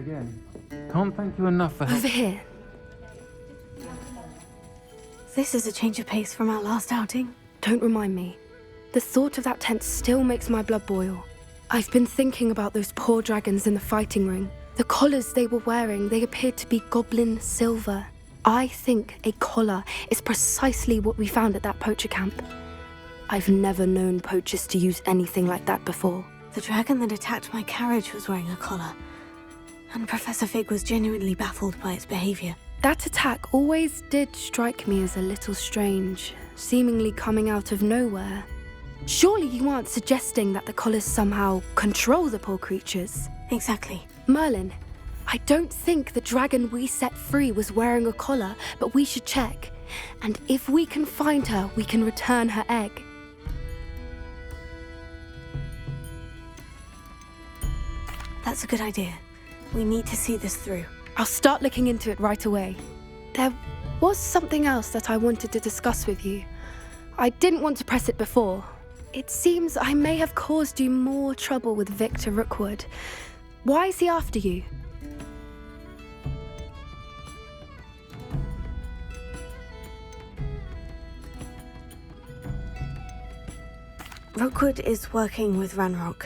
again. Can't thank you enough for Over here. This is a change of pace from our last outing. Don't remind me. The thought of that tent still makes my blood boil. I've been thinking about those poor dragons in the fighting ring. The collars they were wearing, they appeared to be goblin silver. I think a collar is precisely what we found at that poacher camp. I've never known poachers to use anything like that before. The dragon that attacked my carriage was wearing a collar, and Professor Fig was genuinely baffled by its behavior. That attack always did strike me as a little strange, seemingly coming out of nowhere. Surely you aren't suggesting that the collars somehow control the poor creatures? Exactly. Merlin, I don't think the dragon we set free was wearing a collar, but we should check. And if we can find her, we can return her egg. That's a good idea. We need to see this through. I'll start looking into it right away. There was something else that I wanted to discuss with you. I didn't want to press it before. It seems I may have caused you more trouble with Victor Rookwood. Why is he after you? Rookwood is working with Ranrock,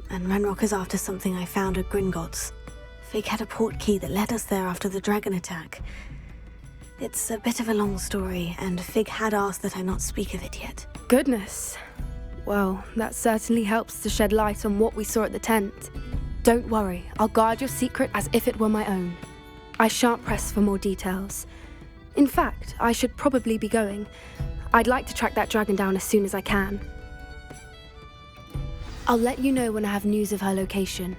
and Ranrock is after something I found at Gringotts. Fig had a portkey that led us there after the dragon attack. It's a bit of a long story, and Fig had asked that I not speak of it yet. Goodness. Well, that certainly helps to shed light on what we saw at the tent. Don't worry, I'll guard your secret as if it were my own. I shan't press for more details. In fact, I should probably be going. I'd like to track that dragon down as soon as I can. I'll let you know when I have news of her location.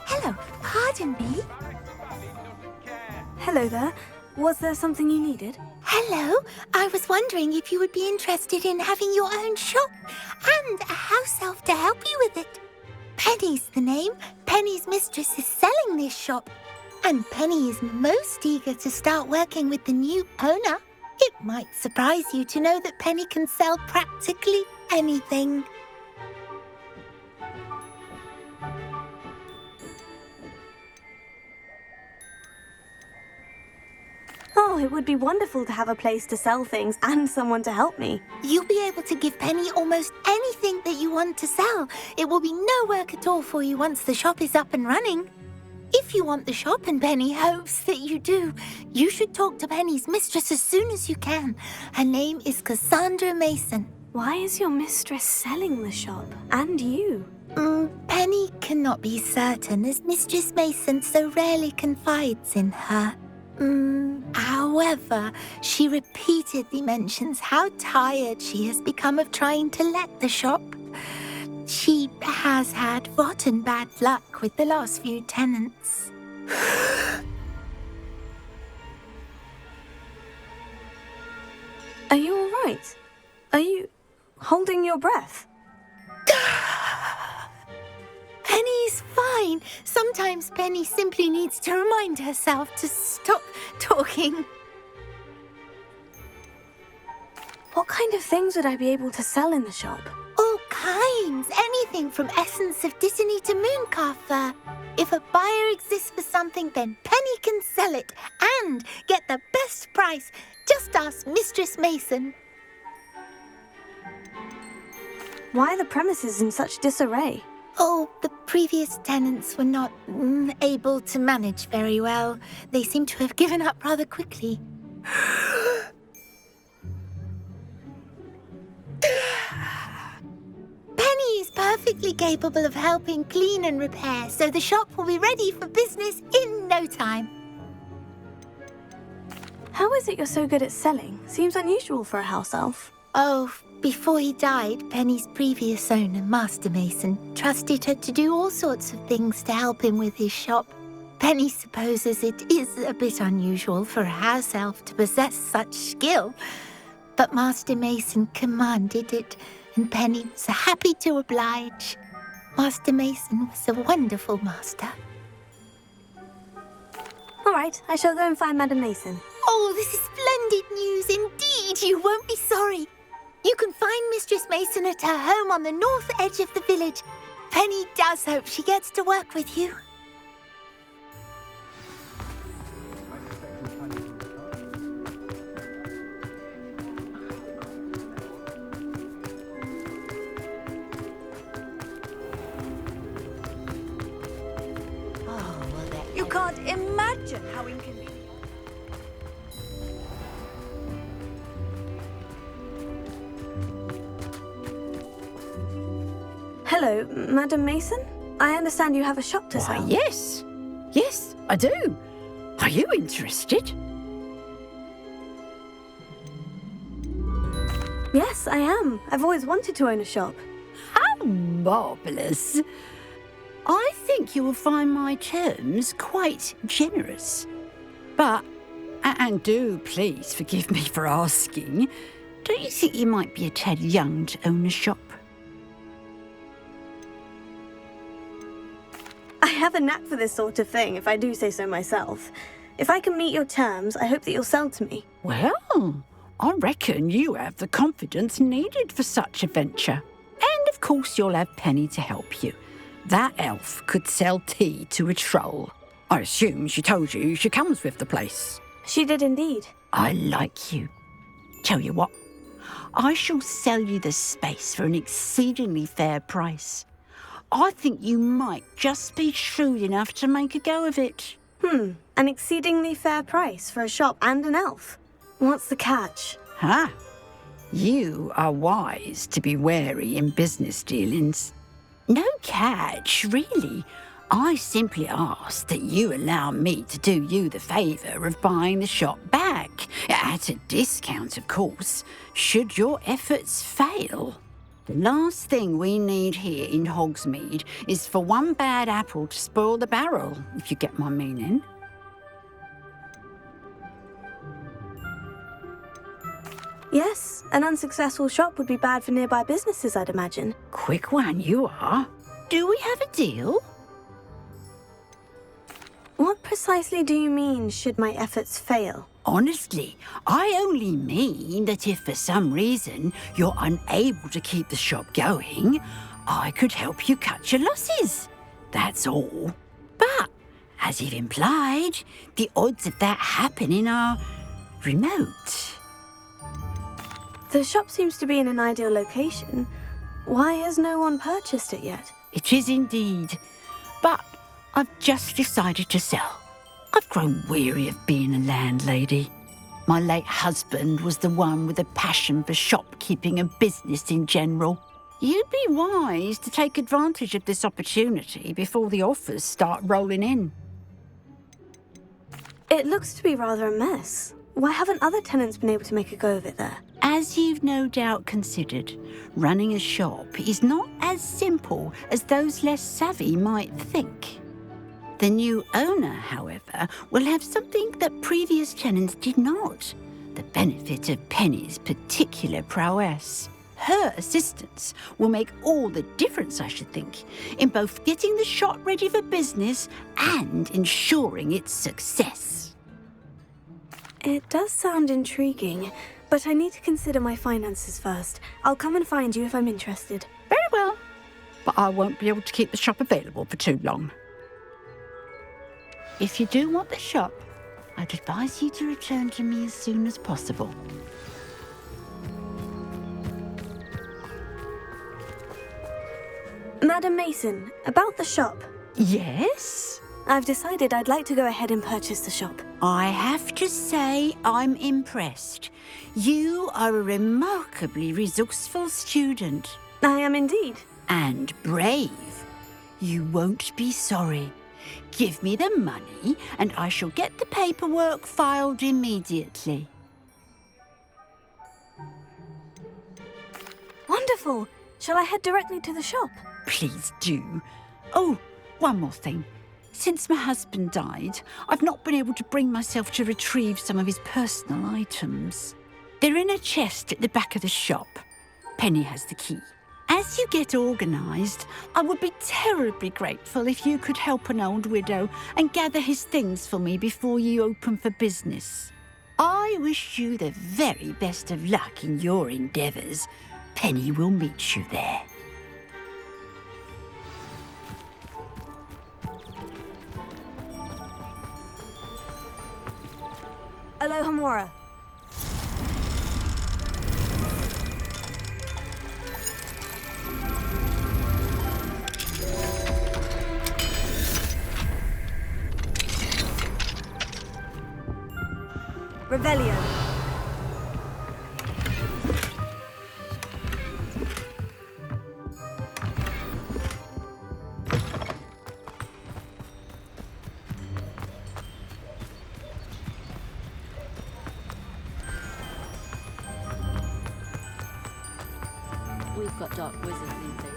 Hello, pardon me. Hello there. Was there something you needed? Hello, I was wondering if you would be interested in having your own shop and a house elf to help you with it. Penny's the name. Penny's mistress is selling this shop, and Penny is most eager to start working with the new owner. It might surprise you to know that Penny can sell practically anything. Oh, it would be wonderful to have a place to sell things and someone to help me. You'll be able to give Penny almost anything that you want to sell. It will be no work at all for you once the shop is up and running. If you want the shop and Penny hopes that you do, you should talk to Penny's mistress as soon as you can. Her name is Cassandra Mason. Why is your mistress selling the shop? And you? Penny cannot be certain, as Mistress Mason so rarely confides in her. However, she repeatedly mentions how tired she has become of trying to let the shop. She has had rotten bad luck with the last few tenants. Are you all right? Are you holding your breath? Penny's fine. Sometimes Penny simply needs to remind herself to stop talking. What kind of things would I be able to sell in the shop? All kinds. Anything from essence of Disney to mooncalf fur. If a buyer exists for something, then Penny can sell it and get the best price. Just ask Mistress Mason. Why are the premises in such disarray? Oh, the previous tenants were not able to manage very well. They seem to have given up rather quickly. Penny is perfectly capable of helping clean and repair, so the shop will be ready for business in no time. How is it you're so good at selling? Seems unusual for a house elf. Oh, Before he died, Penny's previous owner, Master Mason, trusted her to do all sorts of things to help him with his shop. Penny supposes it is a bit unusual for a house elf to possess such skill, but Master Mason commanded it, and Penny was happy to oblige. Master Mason was a wonderful master. All right, I shall go and find Madam Mason. Oh, this is splendid news indeed. You won't be sorry. You can find Mistress Mason at her home on the north edge of the village. Penny does hope she gets to work with you. You can't imagine how inconvenient. Hello, Madam Mason? I understand you have a shop to sell. Why, yes. Yes, I do. Are you interested? Yes, I am. I've always wanted to own a shop. How marvellous. I think you will find my terms quite generous. But, and do please forgive me for asking, don't you think you might be a tad young to own a shop? I have a knack for this sort of thing, if I do say so myself. If I can meet your terms, I hope that you'll sell to me. Well, I reckon you have the confidence needed for such a venture. And of course you'll have Penny to help you. That elf could sell tea to a troll. I assume she told you she comes with the place. She did indeed. I like you. Tell you what, I shall sell you the space for an exceedingly fair price. I think you might just be shrewd enough to make a go of it. An exceedingly fair price for a shop and an elf. What's the catch? Huh? You are wise to be wary in business dealings. No catch, really. I simply ask that you allow me to do you the favour of buying the shop back, at a discount, of course, should your efforts fail. The last thing we need here in Hogsmeade is for one bad apple to spoil the barrel, if you get my meaning. Yes, an unsuccessful shop would be bad for nearby businesses, I'd imagine. Quick one you are. Do we have a deal? What precisely do you mean, should my efforts fail? Honestly, I only mean that if for some reason you're unable to keep the shop going, I could help you cut your losses. That's all. But, as you've implied, the odds of that happening are remote. The shop seems to be in an ideal location. Why has no one purchased it yet? It is indeed. But I've just decided to sell. I've grown weary of being a landlady. My late husband was the one with a passion for shopkeeping and business in general. You'd be wise to take advantage of this opportunity before the offers start rolling in. It looks to be rather a mess. Why haven't other tenants been able to make a go of it there? As you've no doubt considered, running a shop is not as simple as those less savvy might think. The new owner, however, will have something that previous tenants did not, the benefit of Penny's particular prowess. Her assistance will make all the difference, I should think, in both getting the shop ready for business and ensuring its success. It does sound intriguing, but I need to consider my finances first. I'll come and find you if I'm interested. Very well, but I won't be able to keep the shop available for too long. If you do want the shop, I'd advise you to return to me as soon as possible. Madam Mason, about the shop. Yes? I've decided I'd like to go ahead and purchase the shop. I have to say I'm impressed. You are a remarkably resourceful student. I am indeed. And brave. You won't be sorry. Give me the money and I shall get the paperwork filed immediately. wonderful. Shall I head directly to the shop? Please do. Oh, one more thing. Since my husband died, I've not been able to bring myself to retrieve some of his personal items. They're in a chest at the back of the shop. Penny has the key. As you get organised, I would be terribly grateful if you could help an old widow and gather his things for me before you open for business. I wish you the very best of luck in your endeavours. Penny will meet you there. Aloha Mora. Revelio. We've got dark wizards these days.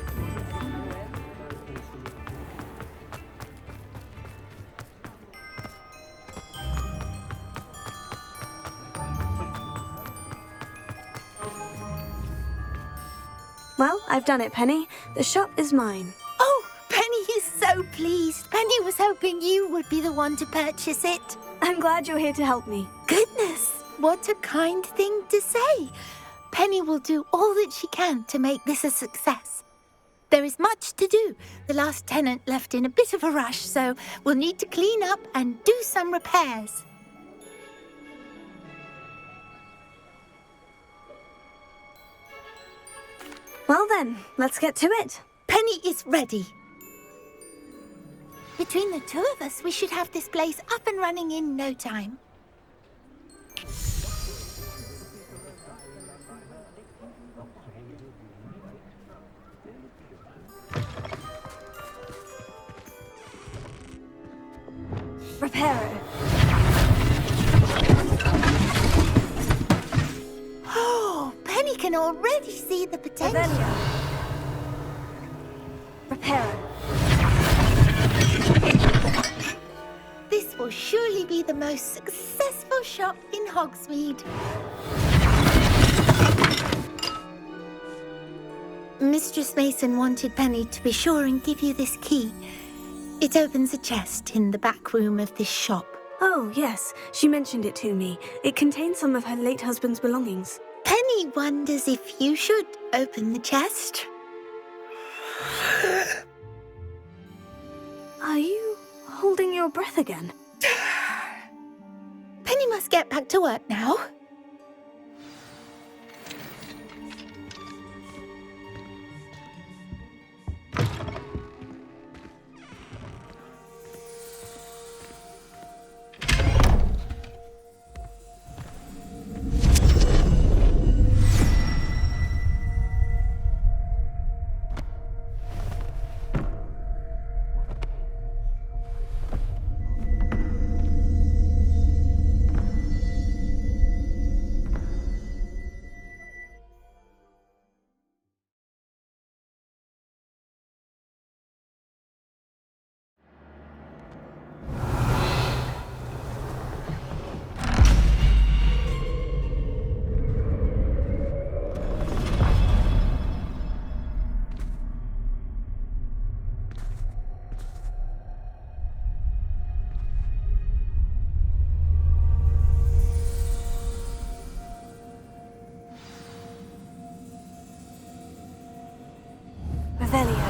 Well, I've done it, Penny. The shop is mine. Oh, Penny is so pleased. Penny was hoping you would be the one to purchase it. I'm glad you're here to help me. Goodness, what a kind thing to say. Penny will do all that she can to make this a success. There is much to do. The last tenant left in a bit of a rush, so we'll need to clean up and do some repairs. Well then, let's get to it. Penny is ready. Between the two of us, we should have this place up and running in no time. Reparo. Oh, Penny can already see the potential. Revelio. Reparo. This will surely be the most successful shop in Hogsmeade. Mistress Mason wanted Penny to be sure and give you this key. It opens a chest in the back room of this shop. Oh, yes. She mentioned it to me. It contains some of her late husband's belongings. Penny wonders if you should open the chest. Are you holding your breath again? Penny must get back to work now. Revelio.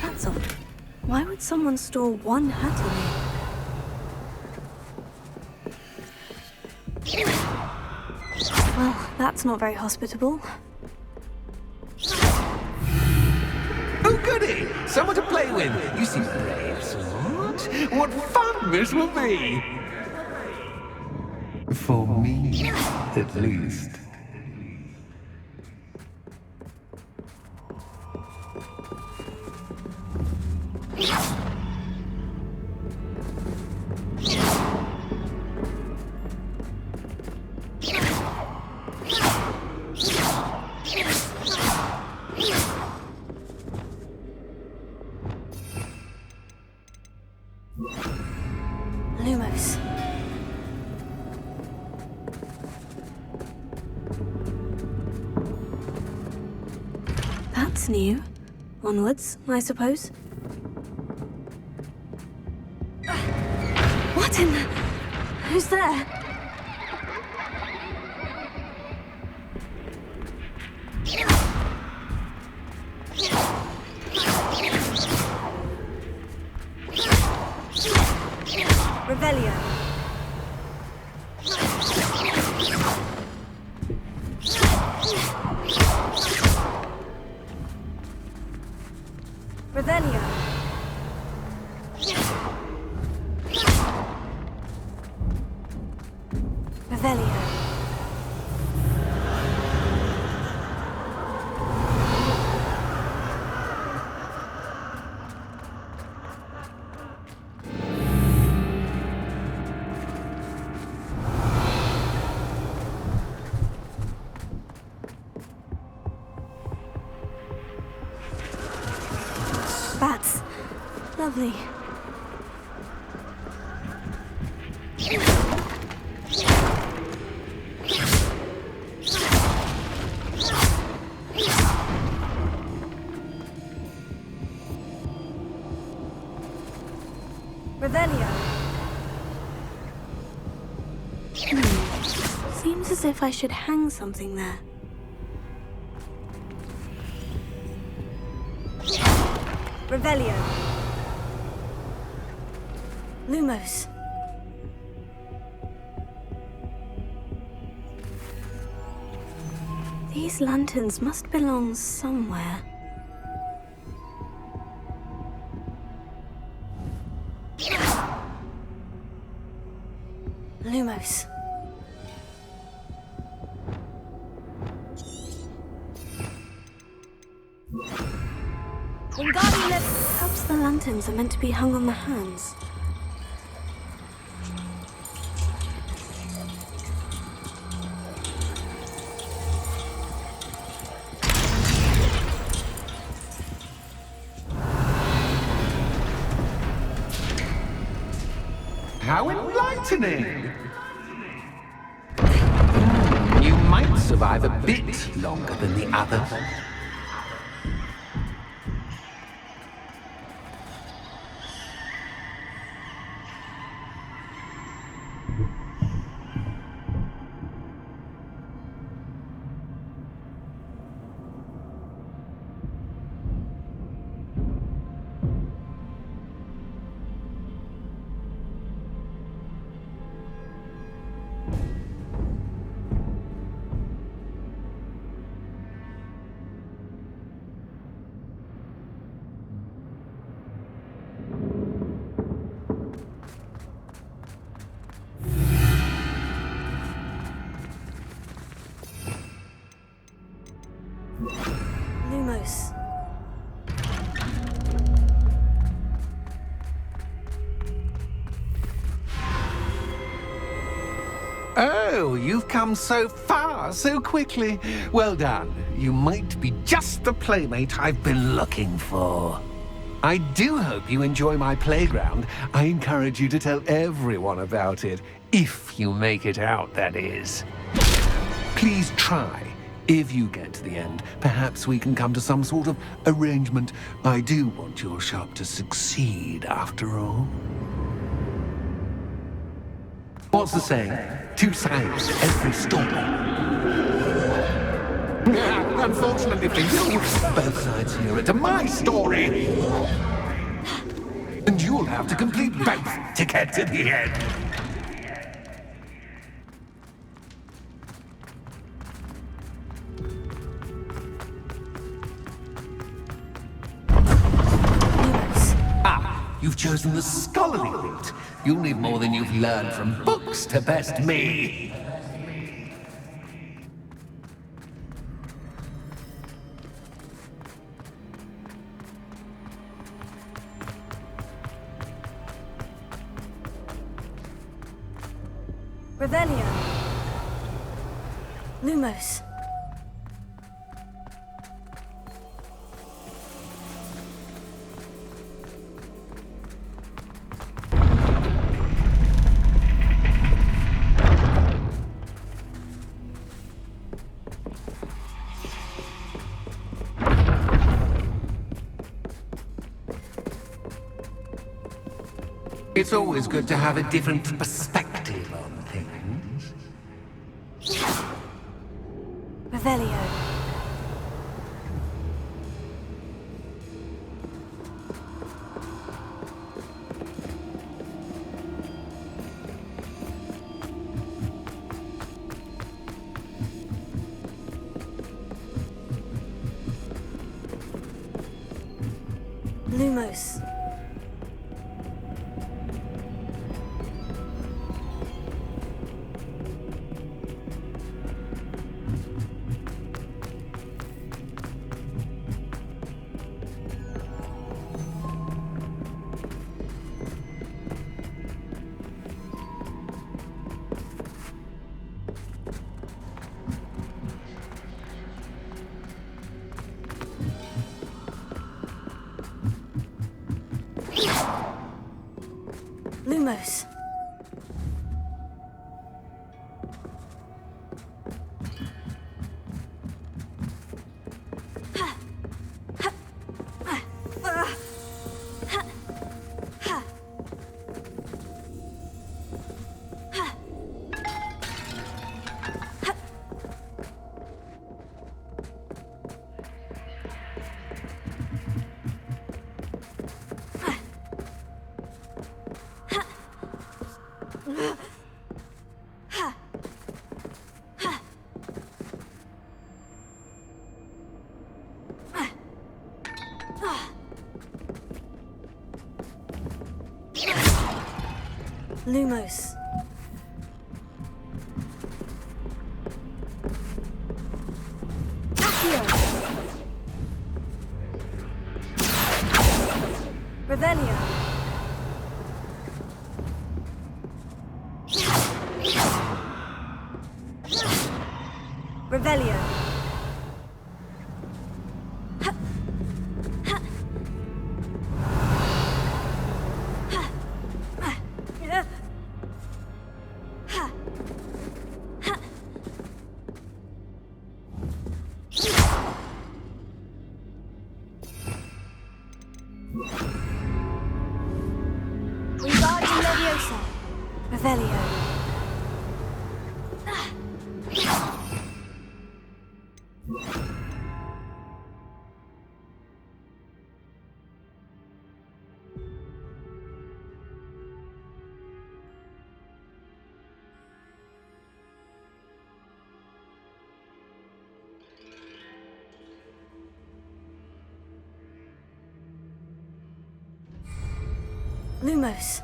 That's odd. Why would someone store one hat on me? Well, that's not very hospitable. Oh, goody! Someone to play with. You seem brave, sort. What fun this will be! For me, at least. Lumos. That's new. Onwards, I suppose. What in the... Who's there? Revelio. Revelio. Revelio. Bats. Lovely. Revelio. Seems as if I should hang something there. Revelio. Lumos. These lanterns must belong somewhere. Lumos. Perhaps the lanterns are meant to be hung on the hands. How enlightening! You might survive a bit longer than the others. Lumos. Oh, you've come so far, so quickly. Well done. You might be just the playmate I've been looking for. I do hope you enjoy my playground. I encourage you to tell everyone about it, if you make it out, that is. Please try. If you get to the end, perhaps we can come to some sort of arrangement. I do want your shop to succeed, after all. What's the saying? Two sides to every story. Unfortunately for you, both sides hear it to my story. And you'll have to complete both to get to the end. You've chosen the scholarly route. You'll need more than you've learned from books to best me. Revelio. Lumos. It's always good to have a different perspective on things. Revelio. Lumos. Lumos. Lumos. Accio. Revelio. Revelio. Regarding Leviosa. Revelio. Lumos.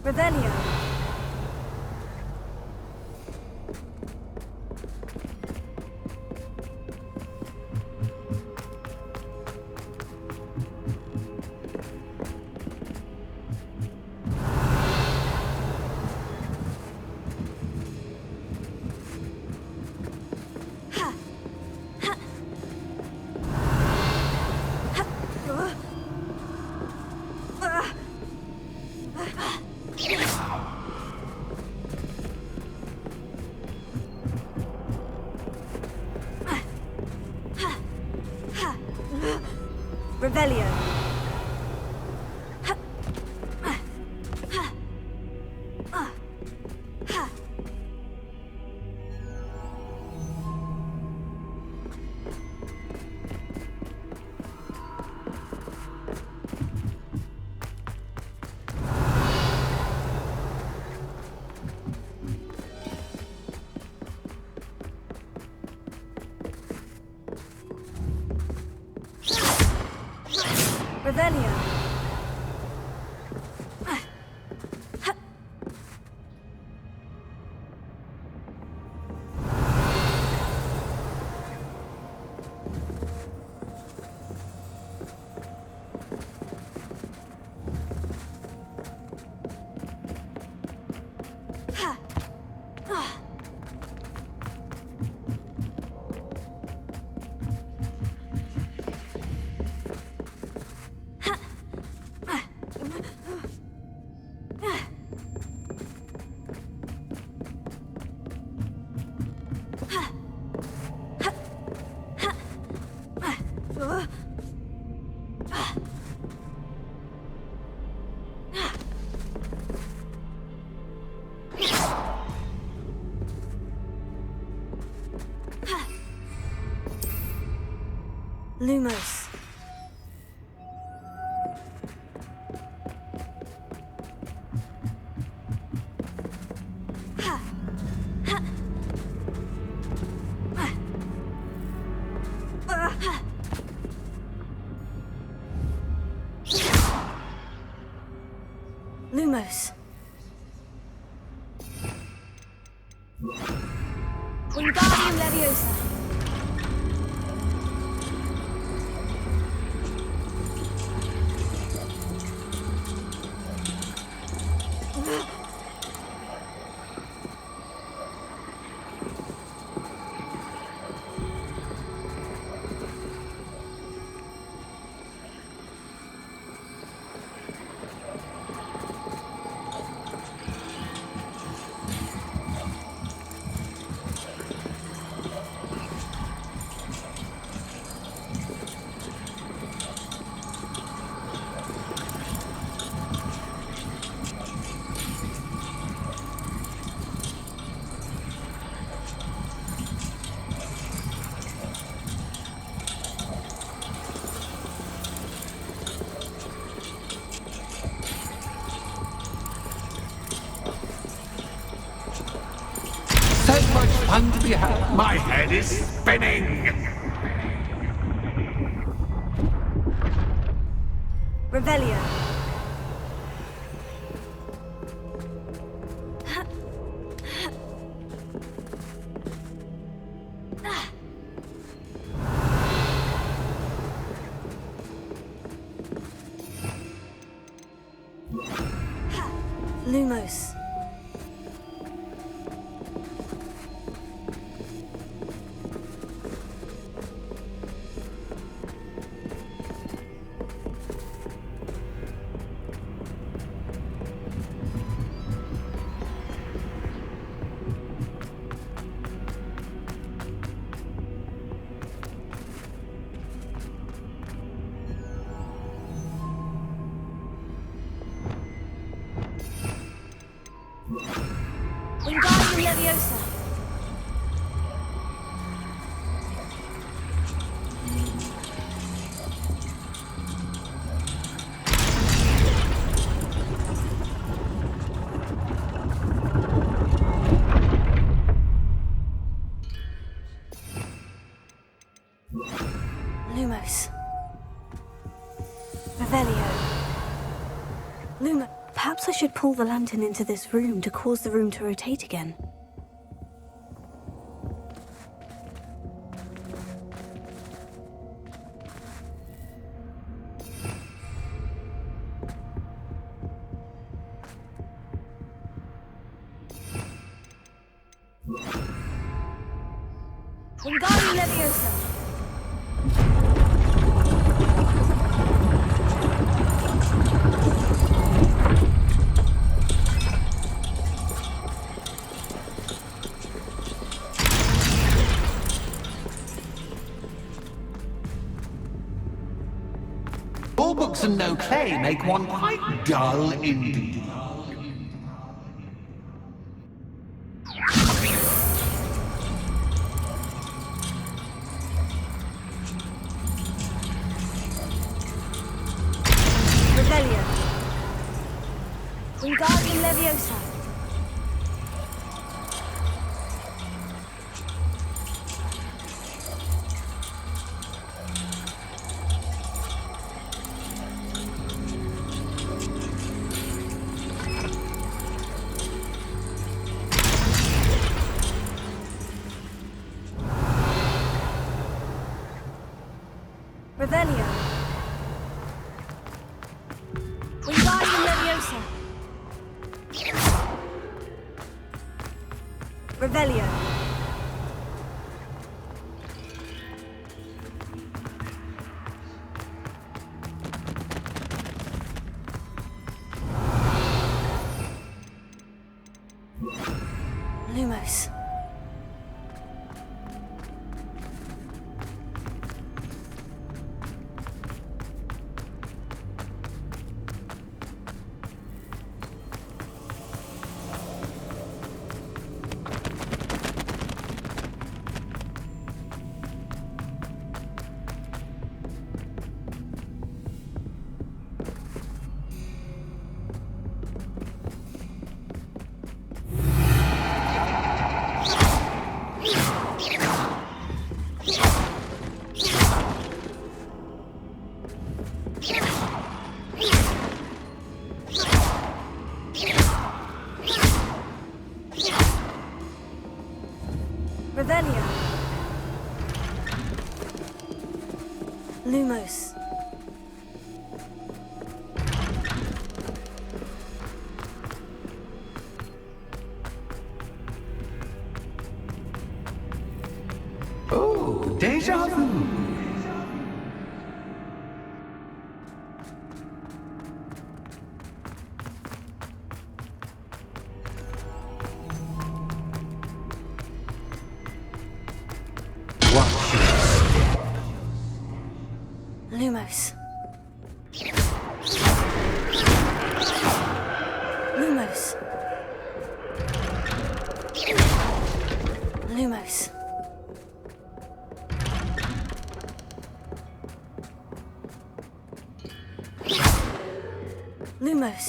Revelio. Revelio. Revelio. Lumos. Lumos. Wingardium Leviosa. So much fun to be had. My head is spinning. Revelio. Lumos. Wingardium Leviosa. Lumos. Revelio. Luma. Perhaps I should pull the lantern into this room to cause the room to rotate again. Wingardium Leviosa. All books and no clay make one quite dull indeed. Revelio. Wingardium Leviosa. Revelio. Wingardium Leviosa. Revelio. Lumos. Revelio. Lumos. Oh, déjà vu. Watch your step. Lumos. Lumos. Lumos. Lumos.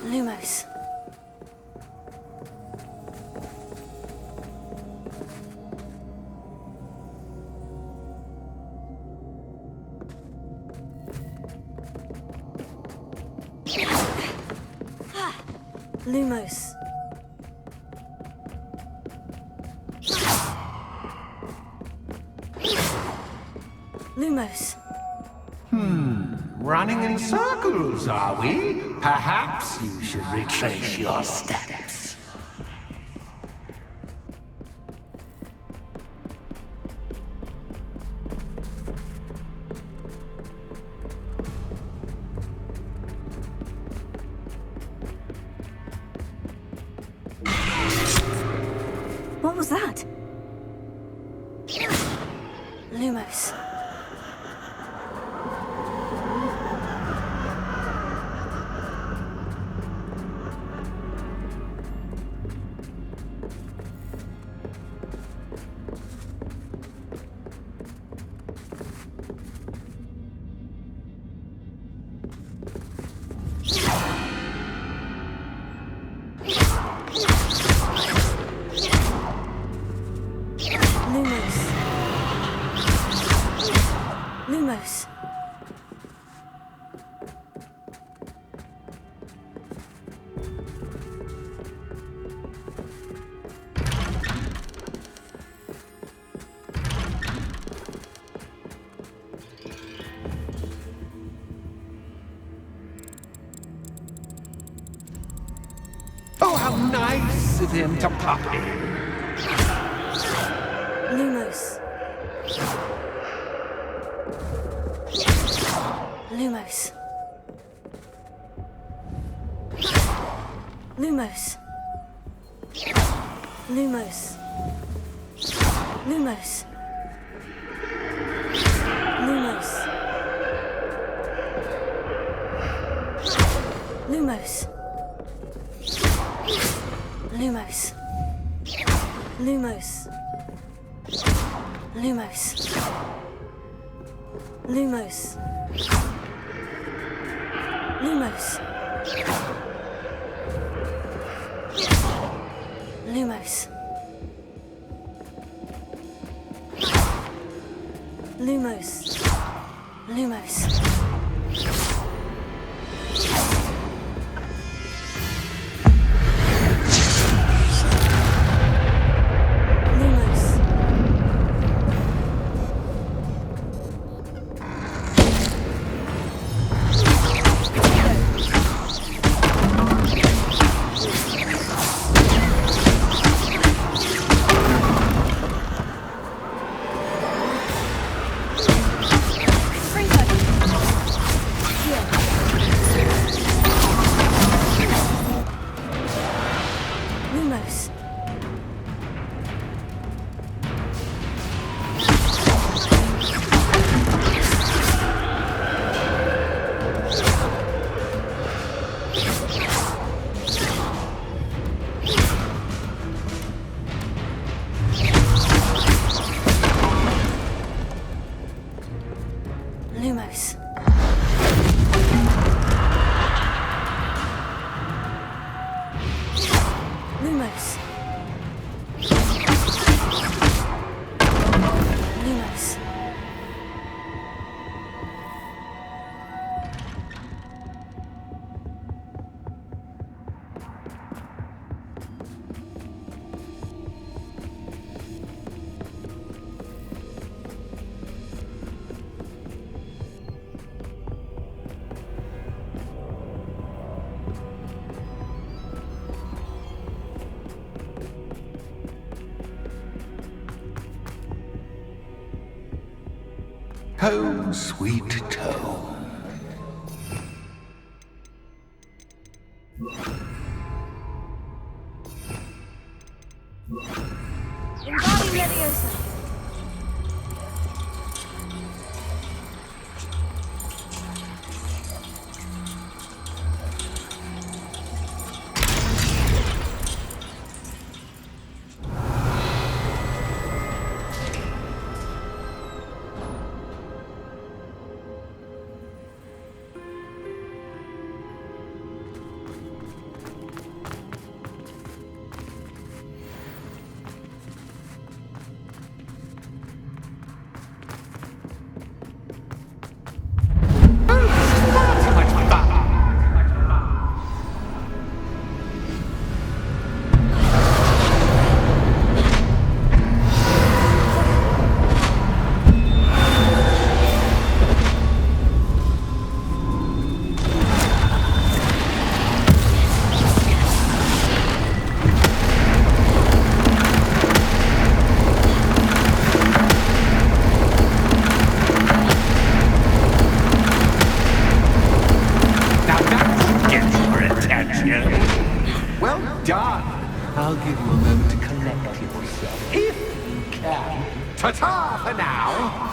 Lumos. Lumos. Lumos. Running in circles, are we? Perhaps you should retrace your steps. What was that? Lumos. Lumos. Lumos. Oh, how nice of him to pop in. Lumos. Lumos. Lumos. Lumos. Lumos. Lumos. Lumos. Lumos. Lumos. Lumos. Lumos. Lumos. Lumos. Lumos. Lumos. Lumos. Lumos. Lumos. Lumos. Home, sweet home. Embody Leviosa. Well done. I'll give you a moment to collect yourself, if you can. Ta-ta for now.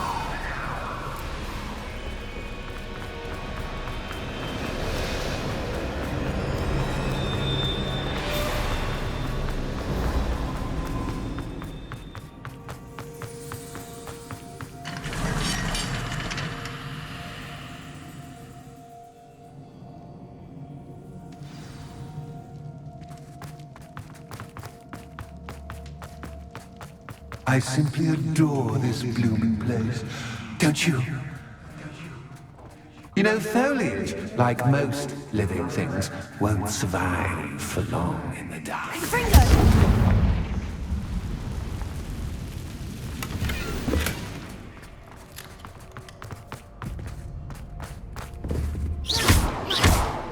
I simply adore this blooming place, don't you? You know, foliage, like most living things, won't survive for long in the dark.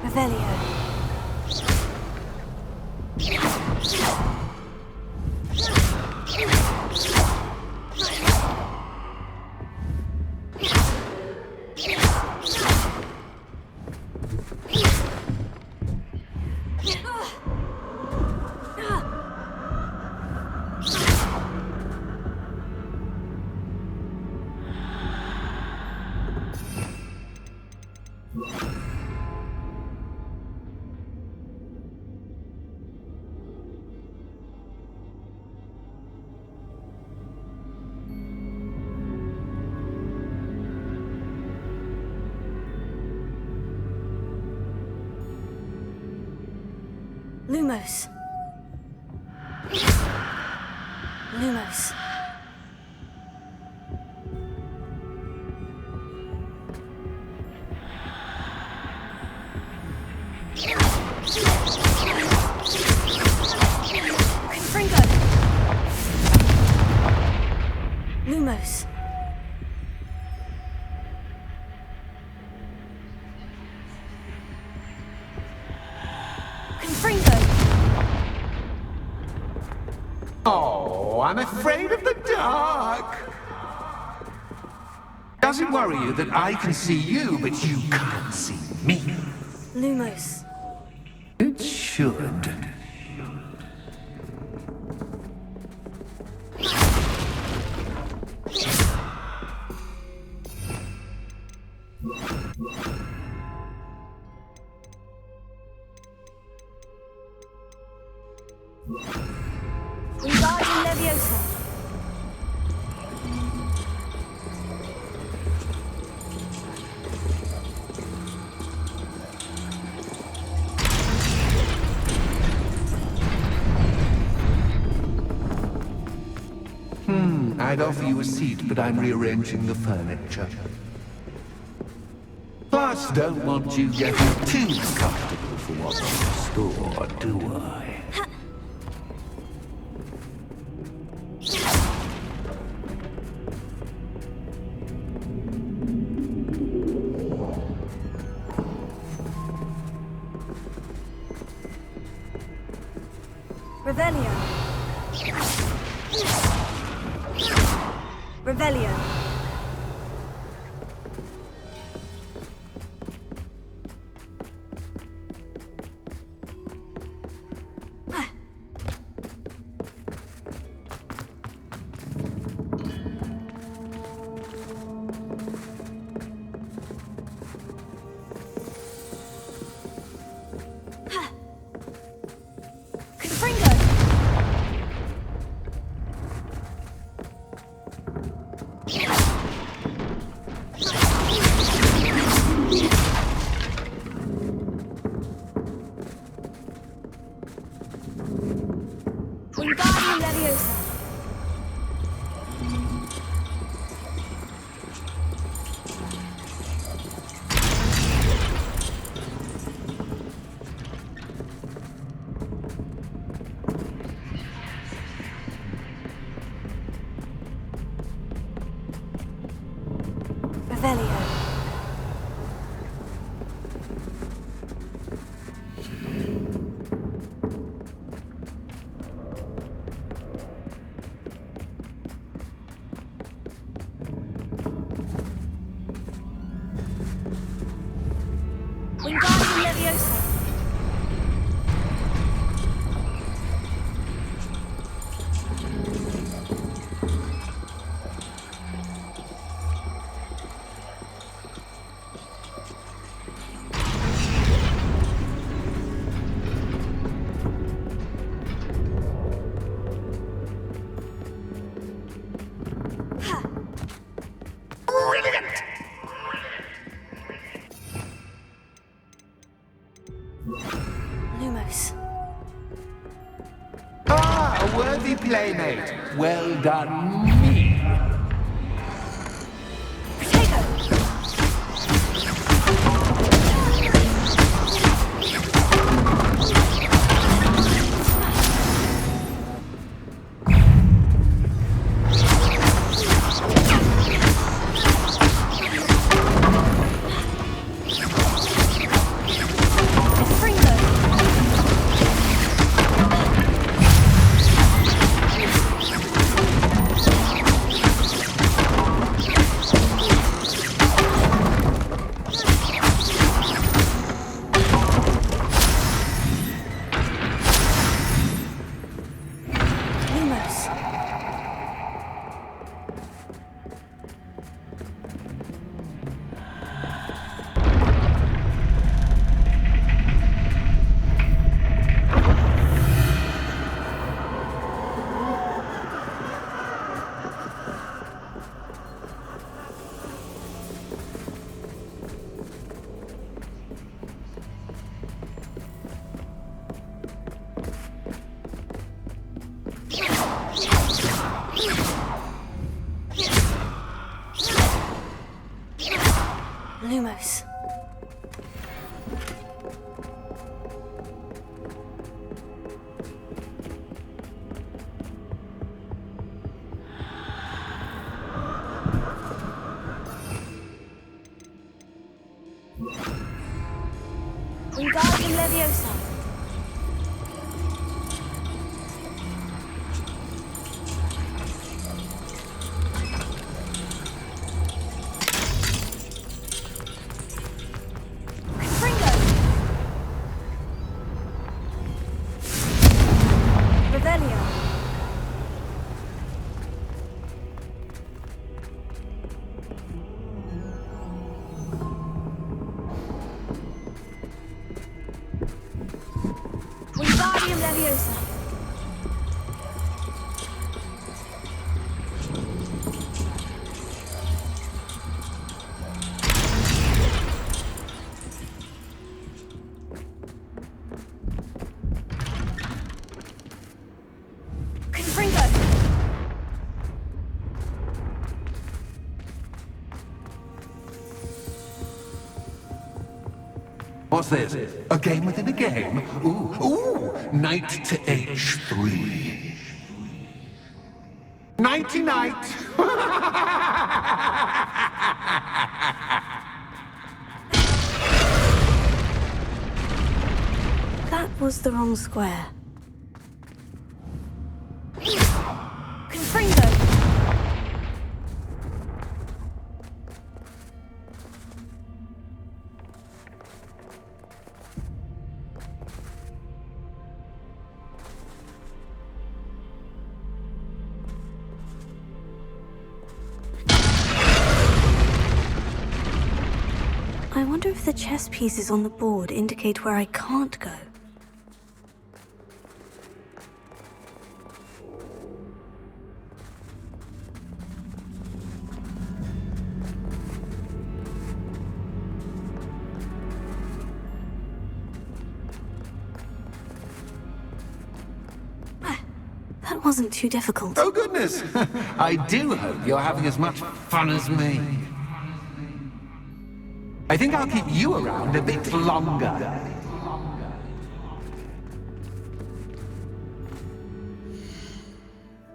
Revelio. Lumos. Lumos. Confringo. Lumos. Confringo. Oh, I'm afraid of the dark. Does it worry you that I can see you, but you can't see me? Lumos. It should. Wingardium Leviosa. I'd offer you a seat, but I'm rearranging the furniture. Plus, don't want you getting too comfortable for what's in store, do I? Revelio. Revelio. Wingardium Leviosa. Revelio. Wingardium Leviosa. Lumos. Ah, a worthy playmate. Well done, me. Lumos. Wingardium Leviosa. What's this? A game within a game? Ooh, knight to h3. Nighty night! That was the wrong square. Confringo! I wonder if the chess pieces on the board indicate where I can't go. That wasn't too difficult. Oh, goodness! I do hope you're having as much fun as me. I think I'll keep you around a bit longer.